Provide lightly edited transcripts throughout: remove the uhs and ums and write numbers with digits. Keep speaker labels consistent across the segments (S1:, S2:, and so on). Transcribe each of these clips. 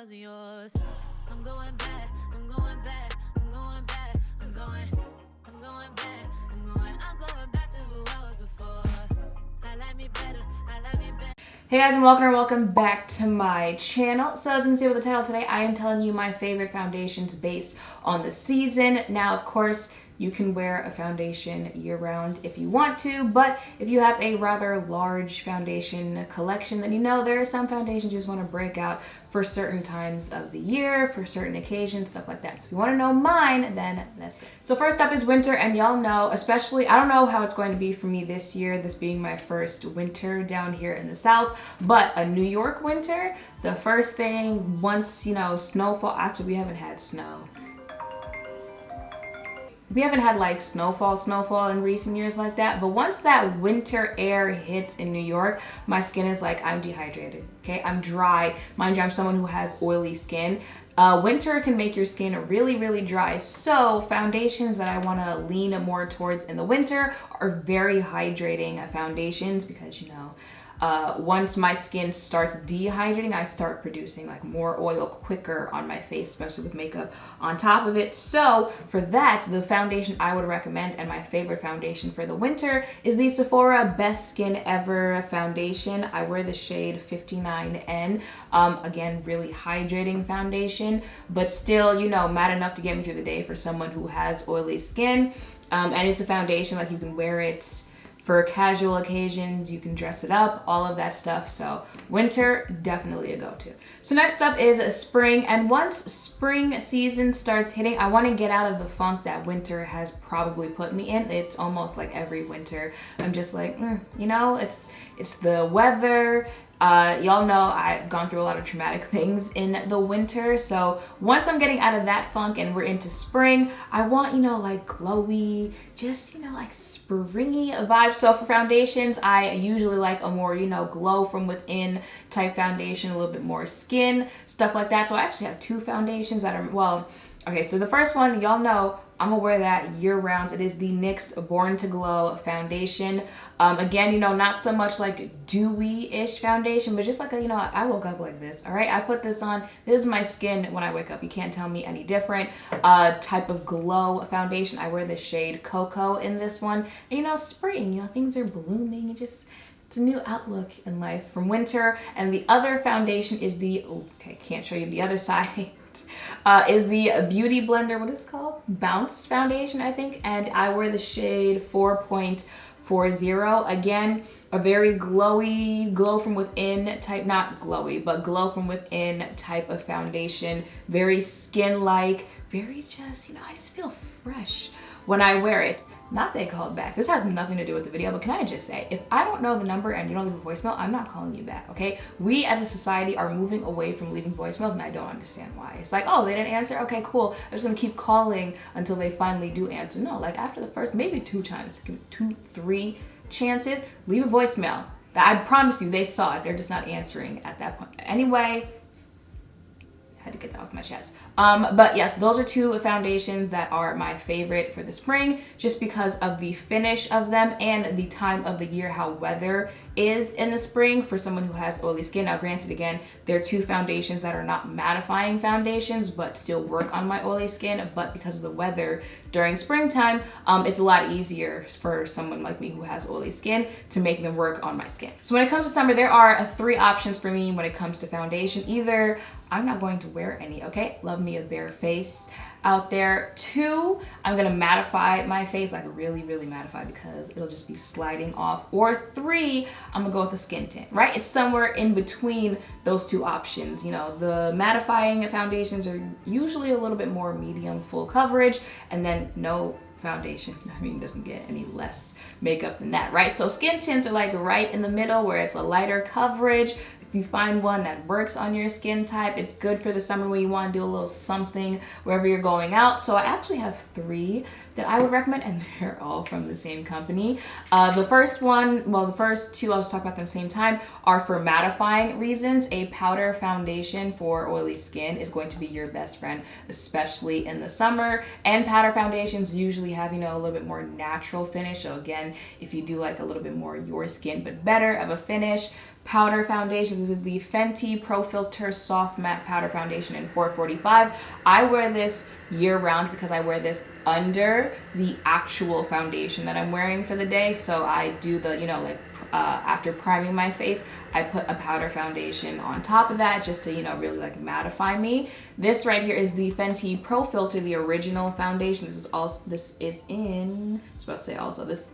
S1: wasn't yours. I'm going back, I'm going back, I'm going back, I'm going back, I'm going back to who I was before. I like me better, I like me better.
S2: Hey guys, and welcome back to my channel. So as you can see with the title today, I am telling you my favorite foundations based on the season. Now, of course, you can wear a foundation year-round if you want to, but if you have a rather large foundation collection, then you know there are some foundations you just want to break out for certain times of the year, for certain occasions, stuff like that. So if you want to know mine, then that's it. So first up is winter, and y'all know, especially, I don't know how it's going to be for me this year, this being my first winter down here in the South, but a New York winter, the first thing, once, you know, snowfall, actually we haven't had snow. We haven't had like snowfall in recent years like that, but once that winter air hits in New York, my skin is like, I'm dehydrated, okay? I'm dry. Mind you, I'm someone who has oily skin. Winter can make your skin really, really dry. So foundations that I wanna lean more towards in the winter are very hydrating foundations because, you know, once my skin starts dehydrating, I start producing like more oil quicker on my face, especially with makeup on top of it. So for that, the foundation I would recommend and my favorite foundation for the winter is the Sephora Best Skin Ever foundation. I wear the shade 59N. Again, really hydrating foundation, but still, you know, matte enough to get me through the day for someone who has oily skin. And it's a foundation, like you can wear it for casual occasions, you can dress it up, all of that stuff. So winter, definitely a go-to. So next up is spring, and once spring season starts hitting, I want to get out of the funk that winter has probably put me in. It's almost like every winter I'm just like, you know, it's the weather. Y'all know I've gone through a lot of traumatic things in the winter, so once I'm getting out of that funk and we're into spring, I want, you know, like glowy, just, you know, like springy vibes. So for foundations, I usually like a more, you know, glow from within type foundation, a little bit more skin, stuff like that. So I actually have two foundations that are, well, okay, so the first one, y'all know, I'm gonna wear that year round. It is the NYX Born to Glow foundation. Again, you know, not so much like dewy-ish foundation, but just like a, you know, I woke up like this, all right? I put this on, this is my skin when I wake up. You can't tell me any different. Type of glow foundation. I wear the shade Cocoa in this one. And, you know, spring, you know, things are blooming. It's a new outlook in life from winter. And the other foundation is the, okay, can't show you the other side. Is the beautyblender, what is it called? Bounce foundation, I think. And I wear the shade 4.40. Again, a very glowy, glow from within type, not glowy, but glow from within type of foundation. Very skin-like, very just, you know, I just feel fresh when I wear it. Not they called back. This has nothing to do with the video, but can I just say, if I don't know the number and you don't leave a voicemail, I'm not calling you back, okay? We as a society are moving away from leaving voicemails, and I don't understand why. It's like, oh, they didn't answer? Okay, cool. I'm just gonna keep calling until they finally do answer. No, like after the first, maybe 2 times, give it 2, 3 chances, leave a voicemail. I promise you, they saw it. They're just not answering at that point. Anyway, I had to get that off my chest. But yes, those are two foundations that are my favorite for the spring, just because of the finish of them and the time of the year, how weather is in the spring for someone who has oily skin. Now granted, again, there are two foundations that are not mattifying foundations, but still work on my oily skin. But because of the weather during springtime, it's a lot easier for someone like me who has oily skin to make them work on my skin. So when it comes to summer, there are 3 options for me when it comes to foundation. Either I'm not going to wear any, okay? Love me a bare face out there. 2, I'm gonna mattify my face, like really, really mattify, because it'll just be sliding off. Or 3, I'm gonna go with a skin tint, right? It's somewhere in between those 2 options. You know, the mattifying foundations are usually a little bit more medium full coverage, and then no foundation, I mean, doesn't get any less makeup than that, right? So skin tints are like right in the middle, where it's a lighter coverage. If you find one that works on your skin type, it's good for the summer when you want to do a little something wherever you're going out. So I actually have 3 that I would recommend, and they're all from the same company. The first one, well, the first 2, I'll just talk about them at the same time, are for mattifying reasons. A powder foundation for oily skin is going to be your best friend, especially in the summer. And powder foundations usually have, you know, a little bit more natural finish. So again, if you do like a little bit more your skin but better of a finish, powder foundation. This is the Fenty Pro Filt'r Soft Matte Powder Foundation in 445. I wear this year round because I wear this under the actual foundation that I'm wearing for the day. So I do the, you know, like after priming my face, I put a powder foundation on top of that just to, you know, really like mattify me. This right here is the Fenty Pro Filt'r, the original foundation. This is in, I was about to say also, this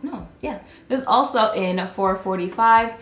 S2: is also in 445.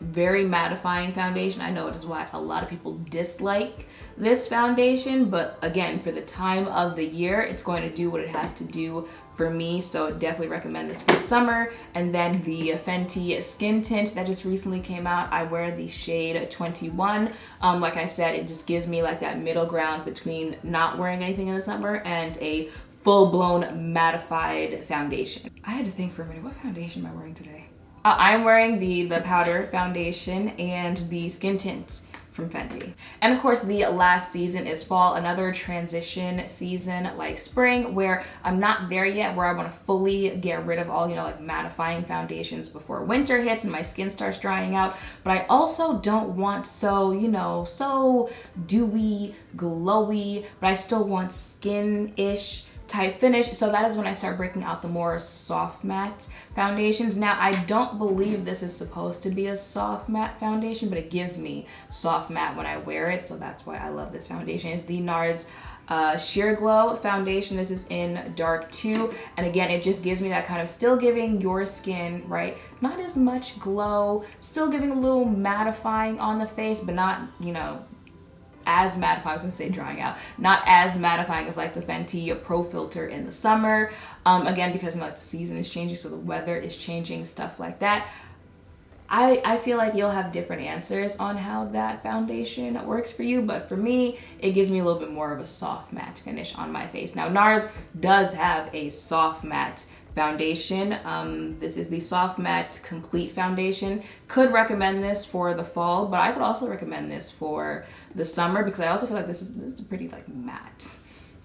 S2: Very mattifying foundation. I know it is why a lot of people dislike this foundation, but again, for the time of the year, it's going to do what it has to do for me. So definitely recommend this for the summer. And then the Fenty Skin Tint that just recently came out, I wear the shade 21. Like I said, it just gives me like that middle ground between not wearing anything in the summer and a full-blown mattified foundation. I had to think for a minute, what foundation am I wearing today? I'm wearing the powder foundation and the skin tint from Fenty. And of course, the last season is fall, another transition season like spring, where I'm not there yet, where I want to fully get rid of all, you know, like mattifying foundations before winter hits and my skin starts drying out. But I also don't want so, you know, so dewy, glowy, but I still want skin-ish type finish. So that is when I start breaking out the more soft matte foundations. Now, I don't believe this is supposed to be a soft matte foundation, but it gives me soft matte when I wear it. So that's why I love this foundation. It's the NARS Sheer Glow foundation. This is in dark 2. And again, it just gives me that kind of still giving your skin, right? Not as much glow, still giving a little mattifying on the face, but not, you know, as mattifying, I was gonna say drying out, not as mattifying as like the Fenty Pro Filt'r in the summer. Again, because, you know, like the season is changing, so the weather is changing, stuff like that. I feel like you'll have different answers on how that foundation works for you, but for me, it gives me a little bit more of a soft matte finish on my face. Now, NARS does have a soft matte foundation. This is the Soft Matte Complete Foundation. Could recommend this for the fall, but I could also recommend this for the summer because I also feel like this is a pretty like matte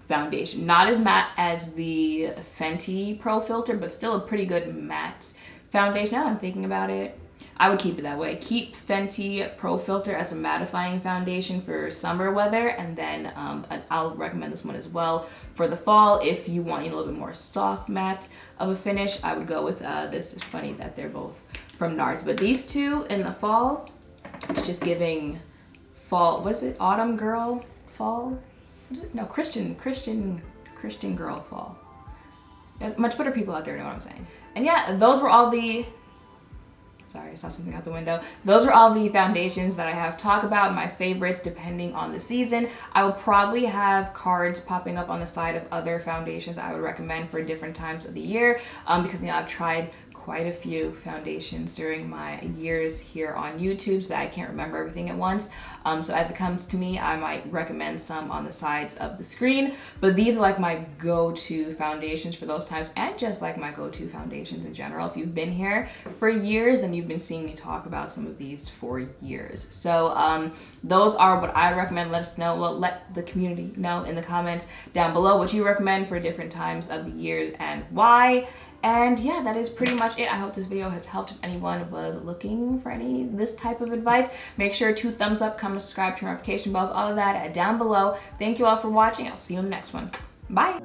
S2: foundation. Not as matte as the Fenty Pro Filt'r, but still a pretty good matte foundation. Now I'm thinking about it, I would keep it that way. Keep Fenty Pro Filt'r as a mattifying foundation for summer weather, and then I'll recommend this one as well for the fall. If you want a little bit more soft matte of a finish, I would go with this. Is funny that they're both from NARS, but these two in the fall, it's just giving fall. What is it? Autumn girl fall? No, Christian girl fall. Much better people out there know what I'm saying. And yeah, those were all the. Sorry, I saw something out the window. Those are all the foundations that I have talked about, my favorites depending on the season. I will probably have cards popping up on the side of other foundations I would recommend for different times of the year because, you know, I've tried quite a few foundations during my years here on YouTube, so I can't remember everything at once. So as it comes to me, I might recommend some on the sides of the screen, but these are like my go-to foundations for those times, and just like my go-to foundations in general. If you've been here for years, then you've been seeing me talk about some of these for years. So those are what I recommend. Let us know, well, let the community know in the comments down below what you recommend for different times of the year and why. And yeah, that is pretty much it. I hope this video has helped if anyone was looking for this type of advice. Make sure to thumbs up, comment, subscribe, turn notification bells, all of that down below. Thank you all for watching. I'll see you in the next one. Bye.